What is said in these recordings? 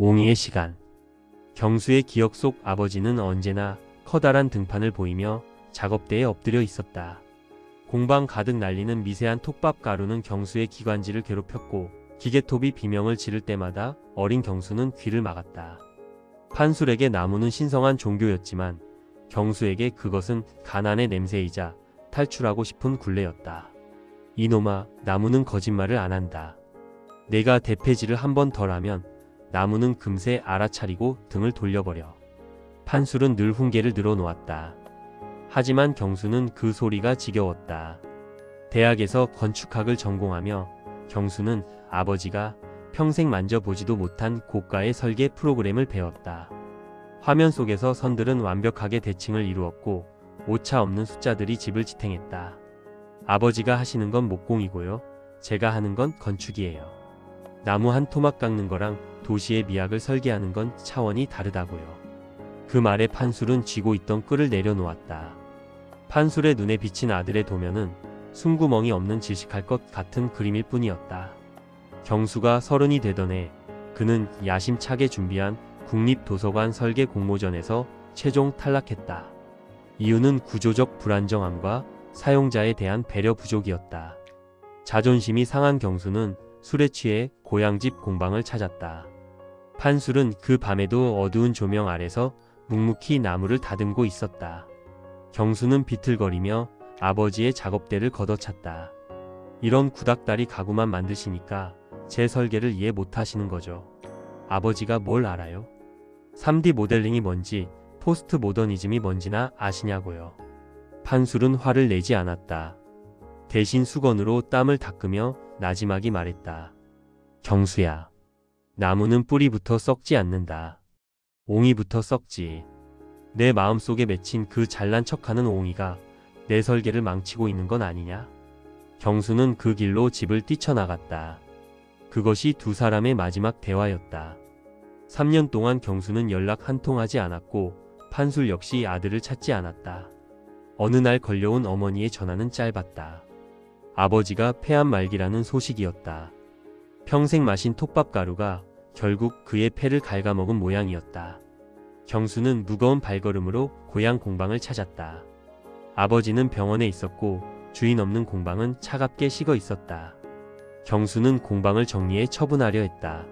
옹이의 시간. 경수의 기억 속 아버지는 언제나 커다란 등판을 보이며 작업대에 엎드려 있었다. 공방 가득 날리는 미세한 톱밥 가루는 경수의 기관지를 괴롭혔고 기계톱이 비명을 지를 때마다 어린 경수는 귀를 막았다. 판술에게 나무는 신성한 종교였지만 경수에게 그것은 가난의 냄새이자 탈출하고 싶은 굴레였다. 이놈아, 나무는 거짓말을 안 한다. 내가 대패질을 한 번 덜 하면 나무는 금세 알아차리고 등을 돌려버려. 판술은 늘 훈계를 늘어놓았다. 하지만 경수는 그 소리가 지겨웠다. 대학에서 건축학을 전공하며 경수는 아버지가 평생 만져보지도 못한 고가의 설계 프로그램을 배웠다. 화면 속에서 선들은 완벽하게 대칭을 이루었고 오차 없는 숫자들이 집을 지탱했다. 아버지가 하시는 건 목공이고요. 제가 하는 건 건축이에요. 나무 한 토막 깎는 거랑 도시의 미학을 설계하는 건 차원이 다르다고요. 그 말에 판술은 쥐고 있던 끈을 내려놓았다. 판술의 눈에 비친 아들의 도면은 숨구멍이 없는 질식할 것 같은 그림일 뿐이었다. 경수가 30이 되던 해 그는 야심차게 준비한 국립도서관 설계 공모전에서 최종 탈락했다. 이유는 구조적 불안정함과 사용자에 대한 배려 부족이었다. 자존심이 상한 경수는 술에 취해 고향집 공방을 찾았다. 판술은 그 밤에도 어두운 조명 아래서 묵묵히 나무를 다듬고 있었다. 경수는 비틀거리며 아버지의 작업대를 걷어찼다. 이런 구닥다리 가구만 만드시니까 제 설계를 이해 못하시는 거죠. 아버지가 뭘 알아요? 3D 모델링이 뭔지 포스트 모더니즘이 뭔지나 아시냐고요. 판술은 화를 내지 않았다. 대신 수건으로 땀을 닦으며 나지막이 말했다. 경수야, 나무는 뿌리부터 썩지 않는다. 옹이부터 썩지. 내 마음속에 맺힌 그 잘난 척하는 옹이가 내 설계를 망치고 있는 건 아니냐? 경수는 그 길로 집을 뛰쳐나갔다. 그것이 두 사람의 마지막 대화였다. 3년 동안 경수는 연락 한 통 하지 않았고 판술 역시 아들을 찾지 않았다. 어느 날 걸려온 어머니의 전화는 짧았다. 아버지가 폐암 말기라는 소식이었다. 평생 마신 톱밥 가루가 결국 그의 폐를 갉아먹은 모양이었다. 경수는 무거운 발걸음으로 고향 공방을 찾았다. 아버지는 병원에 있었고 주인 없는 공방은 차갑게 식어 있었다. 경수는 공방을 정리해 처분하려 했다.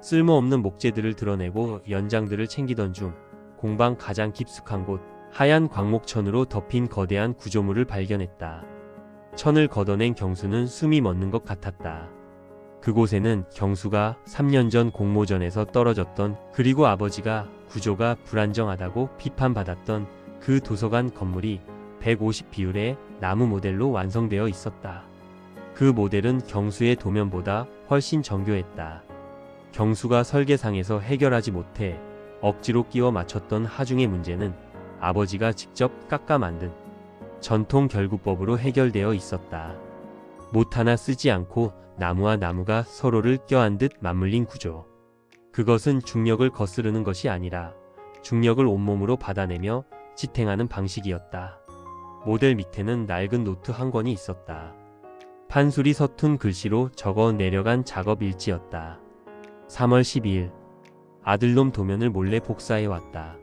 쓸모없는 목재들을 드러내고 연장들을 챙기던 중 공방 가장 깊숙한 곳 하얀 광목천으로 덮인 거대한 구조물을 발견했다. 천을 걷어낸 경수는 숨이 멎는 것 같았다. 그곳에는 경수가 3년 전 공모전에서 떨어졌던, 그리고 아버지가 구조가 불안정하다고 비판받았던 그 도서관 건물이 150 비율의 나무 모델로 완성되어 있었다. 그 모델은 경수의 도면보다 훨씬 정교했다. 경수가 설계상에서 해결하지 못해 억지로 끼워 맞췄던 하중의 문제는 아버지가 직접 깎아 만든 전통 결구법으로 해결되어 있었다. 못 하나 쓰지 않고 나무와 나무가 서로를 껴안 듯 맞물린 구조. 그것은 중력을 거스르는 것이 아니라 중력을 온몸으로 받아내며 지탱하는 방식이었다. 모델 밑에는 낡은 노트 한 권이 있었다. 판술이 서툰 글씨로 적어 내려간 작업 일지였다. 3월 12일. 아들놈 도면을 몰래 복사해왔다.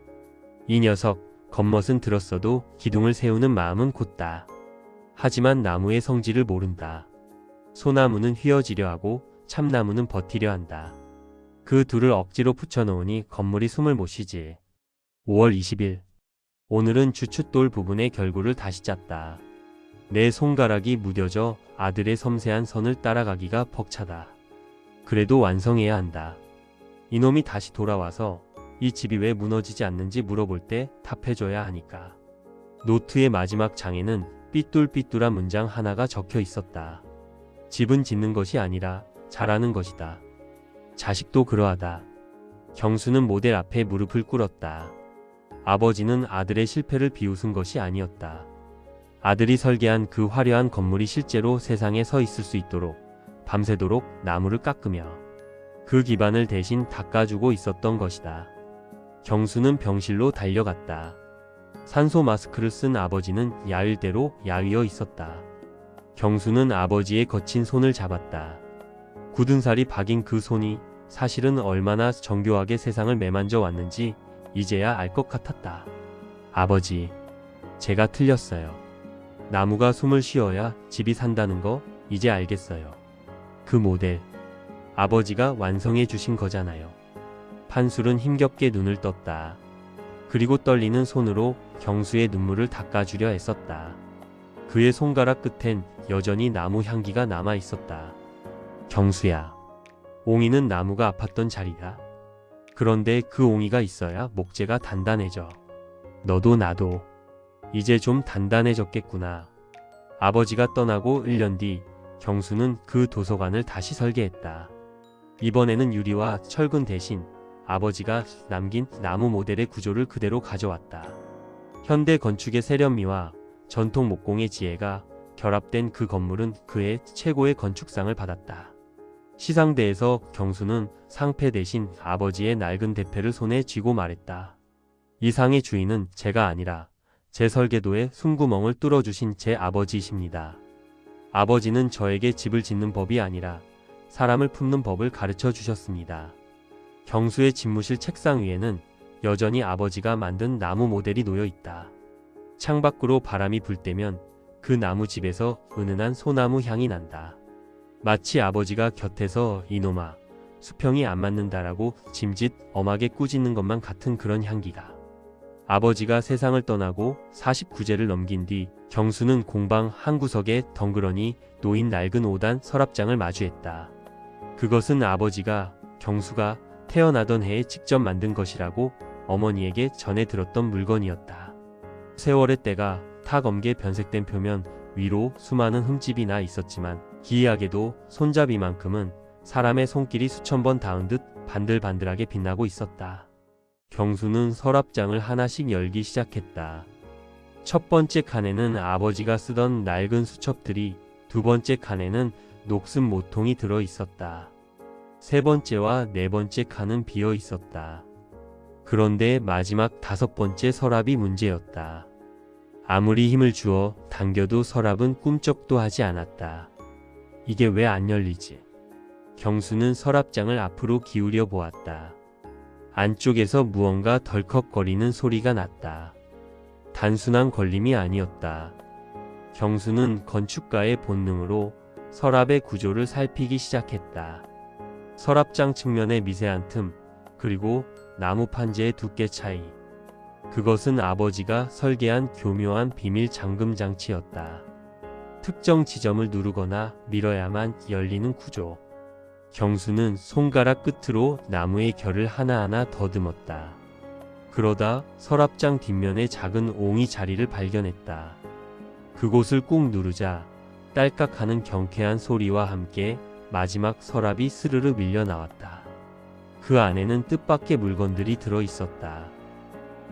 이 녀석, 겉멋은 들었어도 기둥을 세우는 마음은 곧다. 하지만 나무의 성질을 모른다. 소나무는 휘어지려 하고 참나무는 버티려 한다. 그 둘을 억지로 붙여놓으니 건물이 숨을 못 쉬지. 5월 20일. 오늘은 주춧돌 부분의 결구를 다시 짰다. 내 손가락이 무뎌져 아들의 섬세한 선을 따라가기가 벅차다. 그래도 완성해야 한다. 이놈이 다시 돌아와서 이 집이 왜 무너지지 않는지 물어볼 때 답해줘야 하니까. 노트의 마지막 장에는 삐뚤삐뚤한 문장 하나가 적혀 있었다. 집은 짓는 것이 아니라 잘하는 것이다. 자식도 그러하다. 경수는 모델 앞에 무릎을 꿇었다. 아버지는 아들의 실패를 비웃은 것이 아니었다. 아들이 설계한 그 화려한 건물이 실제로 세상에 서 있을 수 있도록 밤새도록 나무를 깎으며 그 기반을 대신 닦아주고 있었던 것이다. 경수는 병실로 달려갔다. 산소 마스크를 쓴 아버지는 야일대로 야위어 있었다. 경수는 아버지의 거친 손을 잡았다. 굳은 살이 박인 그 손이 사실은 얼마나 정교하게 세상을 매만져 왔는지 이제야 알 것 같았다. 아버지, 제가 틀렸어요. 나무가 숨을 쉬어야 집이 산다는 거 이제 알겠어요. 그 모델, 아버지가 완성해 주신 거잖아요. 판술은 힘겹게 눈을 떴다. 그리고 떨리는 손으로 경수의 눈물을 닦아주려 애썼다. 그의 손가락 끝엔 여전히 나무 향기가 남아 있었다. 경수야, 옹이는 나무가 아팠던 자리다. 그런데 그 옹이가 있어야 목재가 단단해져. 너도 나도 이제 좀 단단해졌겠구나. 아버지가 떠나고 1년 뒤 경수는 그 도서관을 다시 설계했다. 이번에는 유리와 철근 대신 아버지가 남긴 나무 모델의 구조를 그대로 가져왔다. 현대 건축의 세련미와 전통 목공의 지혜가 결합된 그 건물은 그의 최고의 건축상을 받았다. 시상대에서 경수는 상패 대신 아버지의 낡은 대패를 손에 쥐고 말했다. 이 상의 주인은 제가 아니라 제 설계도에 숨구멍을 뚫어주신 제 아버지이십니다. 아버지는 저에게 집을 짓는 법이 아니라 사람을 품는 법을 가르쳐 주셨습니다. 경수의 집무실 책상 위에는 여전히 아버지가 만든 나무 모델이 놓여 있다. 창밖으로 바람이 불 때면 그 나무집에서 은은한 소나무 향이 난다. 마치 아버지가 곁에서 이놈아, 수평이 안 맞는다라고 짐짓 엄하게 꾸짖는 것만 같은 그런 향기가. 아버지가 세상을 떠나고 49제를 넘긴 뒤 경수는 공방 한 구석에 덩그러니 놓인 낡은 5단 서랍장을 마주했다. 그것은 아버지가 경수가 태어나던 해에 직접 만든 것이라고 어머니에게 전해 들었던 물건이었다. 세월의 때가 타 검게 변색된 표면 위로 수많은 흠집이 나 있었지만 기이하게도 손잡이만큼은 사람의 손길이 수천 번 닿은 듯 반들반들하게 빛나고 있었다. 경수는 서랍장을 하나씩 열기 시작했다. 첫 번째 칸에는 아버지가 쓰던 낡은 수첩들이, 두 번째 칸에는 녹슨 모통이 들어 있었다. 세 번째와 네 번째 칸은 비어 있었다. 그런데 마지막 다섯 번째 서랍이 문제였다. 아무리 힘을 주어 당겨도 서랍은 꿈쩍도 하지 않았다. 이게 왜 안 열리지? 경수는 서랍장을 앞으로 기울여 보았다. 안쪽에서 무언가 덜컥거리는 소리가 났다. 단순한 걸림이 아니었다. 경수는 건축가의 본능으로 서랍의 구조를 살피기 시작했다. 서랍장 측면의 미세한 틈, 그리고 나무 판재의 두께 차이. 그것은 아버지가 설계한 교묘한 비밀 잠금 장치였다. 특정 지점을 누르거나 밀어야만 열리는 구조. 경수는 손가락 끝으로 나무의 결을 하나하나 더듬었다. 그러다 서랍장 뒷면에 작은 옹이 자리를 발견했다. 그곳을 꾹 누르자 딸깍하는 경쾌한 소리와 함께 마지막 서랍이 스르르 밀려 나왔다. 그 안에는 뜻밖의 물건들이 들어 있었다.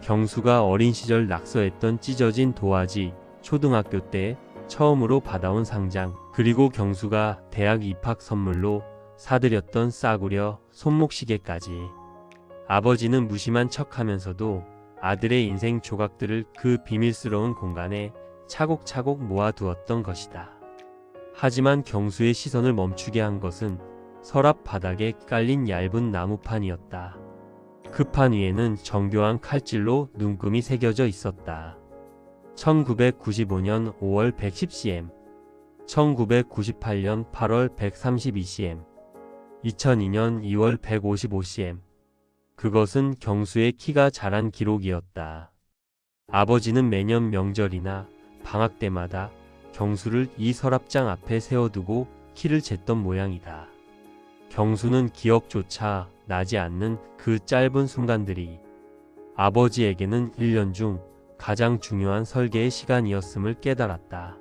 경수가 어린 시절 낙서했던 찢어진 도화지, 초등학교 때 처음으로 받아온 상장, 그리고 경수가 대학 입학 선물로 사들였던 싸구려 손목시계까지. 아버지는 무심한 척하면서도 아들의 인생 조각들을 그 비밀스러운 공간에 차곡차곡 모아두었던 것이다. 하지만 경수의 시선을 멈추게 한 것은 서랍 바닥에 깔린 얇은 나무판이었다. 그 판 위에는 정교한 칼질로 눈금이 새겨져 있었다. 1995년 5월 110cm, 1998년 8월 132cm, 2002년 2월 155cm. 그것은 경수의 키가 자란 기록이었다. 아버지는 매년 명절이나 방학 때마다 경수를 이 서랍장 앞에 세워두고 키를 쟀던 모양이다. 경수는 기억조차 나지 않는 그 짧은 순간들이 아버지에게는 1년 중 가장 중요한 설계의 시간이었음을 깨달았다.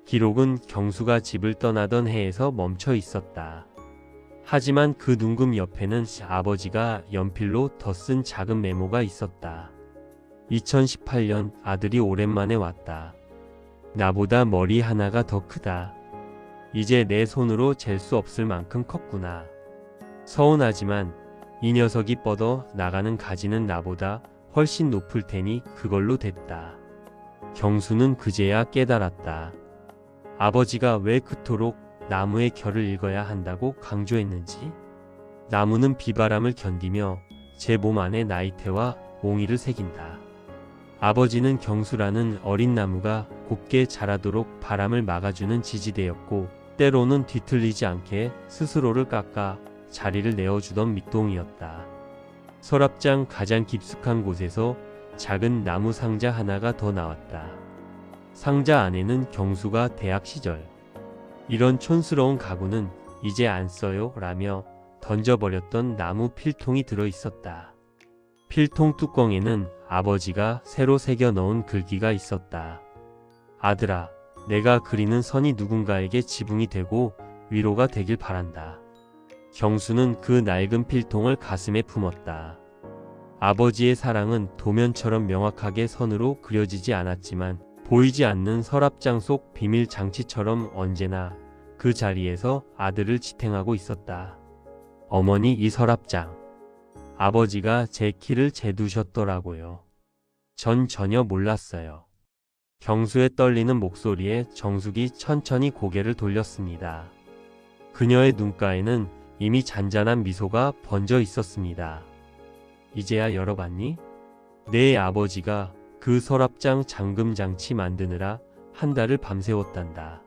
기록은 경수가 집을 떠나던 해에서 멈춰 있었다. 하지만 그 눈금 옆에는 아버지가 연필로 덧쓴 작은 메모가 있었다. 2018년 아들이 오랜만에 왔다. 나보다 머리 하나가 더 크다. 이제 내 손으로 잴 수 없을 만큼 컸구나. 서운하지만 이 녀석이 뻗어 나가는 가지는 나보다 훨씬 높을 테니 그걸로 됐다. 경수는 그제야 깨달았다. 아버지가 왜 그토록 나무의 결을 읽어야 한다고 강조했는지. 나무는 비바람을 견디며 제 몸 안에 나이테와 옹이를 새긴다. 아버지는 경수라는 어린 나무가 곱게 자라도록 바람을 막아주는 지지대였고, 때로는 뒤틀리지 않게 스스로를 깎아 자리를 내어주던 밑동이었다. 서랍장 가장 깊숙한 곳에서 작은 나무 상자 하나가 더 나왔다. 상자 안에는 경수가 대학 시절 "이런 촌스러운 가구는 이제 안 써요" 라며 던져버렸던 나무 필통이 들어 있었다. 필통 뚜껑에는 아버지가 새로 새겨 넣은 글귀가 있었다. "아들아, 내가 그리는 선이 누군가에게 지붕이 되고 위로가 되길 바란다." 경수는 그 낡은 필통을 가슴에 품었다. 아버지의 사랑은 도면처럼 명확하게 선으로 그려지지 않았지만 보이지 않는 서랍장 속 비밀 장치처럼 언제나 그 자리에서 아들을 지탱하고 있었다. 어머니, 이 서랍장 아버지가 제 키를 재두셨더라고요. 전 전혀 몰랐어요. 경수의 떨리는 목소리에 정숙이 천천히 고개를 돌렸습니다. 그녀의 눈가에는 이미 잔잔한 미소가 번져 있었습니다. "이제야 열어봤니? 내 아버지가 그 서랍장 잠금 장치 만드느라 한 달을 밤새웠단다.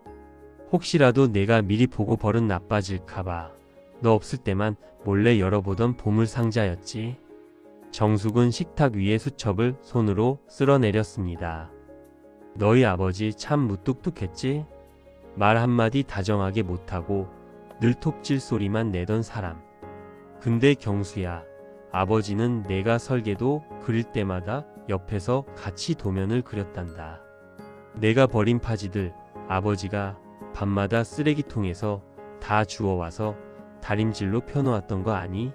혹시라도 내가 미리 보고 버릇 나빠질까봐 너 없을 때만 몰래 열어보던 보물 상자였지." 정숙은 식탁 위의 수첩을 손으로 쓸어내렸습니다. "너희 아버지 참 무뚝뚝했지? 말 한마디 다정하게 못하고 늘 톱질 소리만 내던 사람. 근데 경수야, 아버지는 내가 설계도 그릴 때마다 옆에서 같이 도면을 그렸단다. 내가 버린 파지들 아버지가 밤마다 쓰레기통에서 다 주워와서 다림질로 펴놓았던 거 아니?"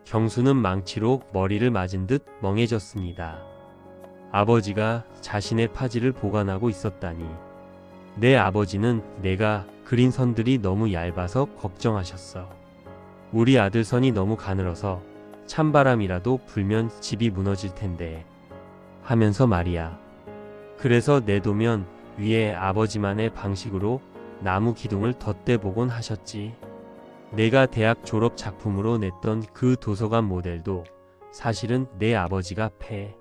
경수는 망치로 머리를 맞은 듯 멍해졌습니다. 아버지가 자신의 파지를 보관하고 있었다니. 내 아버지는 내가 그린 선들이 너무 얇아서 걱정하셨어. 우리 아들 선이 너무 가늘어서 찬바람이라도 불면 집이 무너질 텐데 하면서 말이야. 그래서 내 도면 위에 아버지만의 방식으로 나무 기둥을 덧대보곤 하셨지. 내가 대학 졸업 작품으로 냈던 그 도서관 모델도 사실은 내 아버지가 폐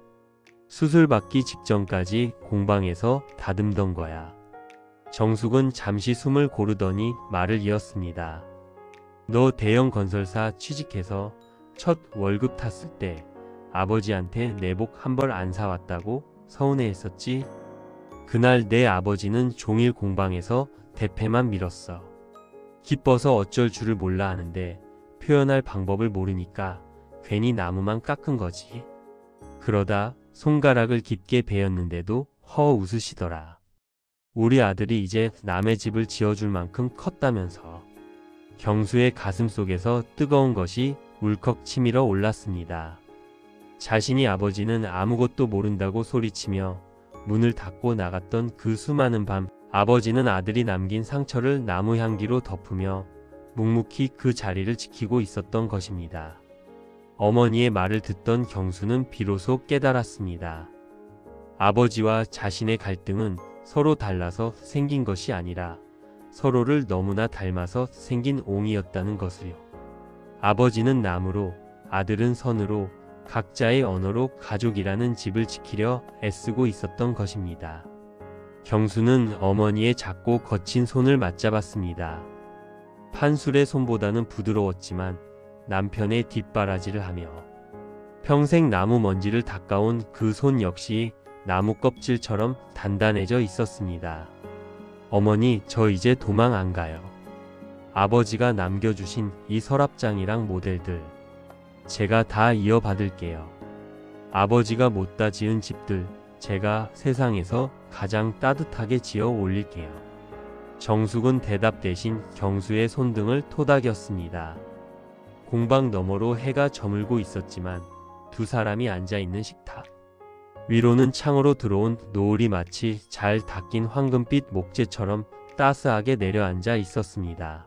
수술받기 직전까지 공방에서 다듬던 거야. 정숙은 잠시 숨을 고르더니 말을 이었습니다. "너 대형 건설사 취직해서 첫 월급 탔을 때 아버지한테 내복 한 벌 안 사왔다고 서운해했었지? 그날 내 아버지는 종일 공방에서 대패만 밀었어. 기뻐서 어쩔 줄을 몰라 하는데 표현할 방법을 모르니까 괜히 나무만 깎은 거지. 그러다 손가락을 깊게 베었는데도 허 웃으시더라. 우리 아들이 이제 남의 집을 지어줄 만큼 컸다면서." 경수의 가슴 속에서 뜨거운 것이 울컥 치밀어 올랐습니다. 자신이 아버지는 아무것도 모른다고 소리치며 문을 닫고 나갔던 그 수많은 밤, 아버지는 아들이 남긴 상처를 나무 향기로 덮으며 묵묵히 그 자리를 지키고 있었던 것입니다. 어머니의 말을 듣던 경수는 비로소 깨달았습니다. 아버지와 자신의 갈등은 서로 달라서 생긴 것이 아니라 서로를 너무나 닮아서 생긴 옹이었다는 것을요. 아버지는 나무로, 아들은 선으로 각자의 언어로 가족이라는 집을 지키려 애쓰고 있었던 것입니다. 경수는 어머니의 작고 거친 손을 맞잡았습니다. 판술의 손보다는 부드러웠지만 남편의 뒷바라지를 하며 평생 나무 먼지를 닦아온 그 손 역시 나무 껍질처럼 단단해져 있었습니다. "어머니, 저 이제 도망 안 가요. 아버지가 남겨주신 이 서랍장이랑 모델들 제가 다 이어받을게요. 아버지가 못다 지은 집들 제가 세상에서 가장 따뜻하게 지어 올릴게요." 정숙은 대답 대신 경수의 손등을 토닥였습니다. 공방 너머로 해가 저물고 있었지만 두 사람이 앉아있는 식탁 위로는 창으로 들어온 노을이 마치 잘 닦인 황금빛 목재처럼 따스하게 내려앉아 있었습니다.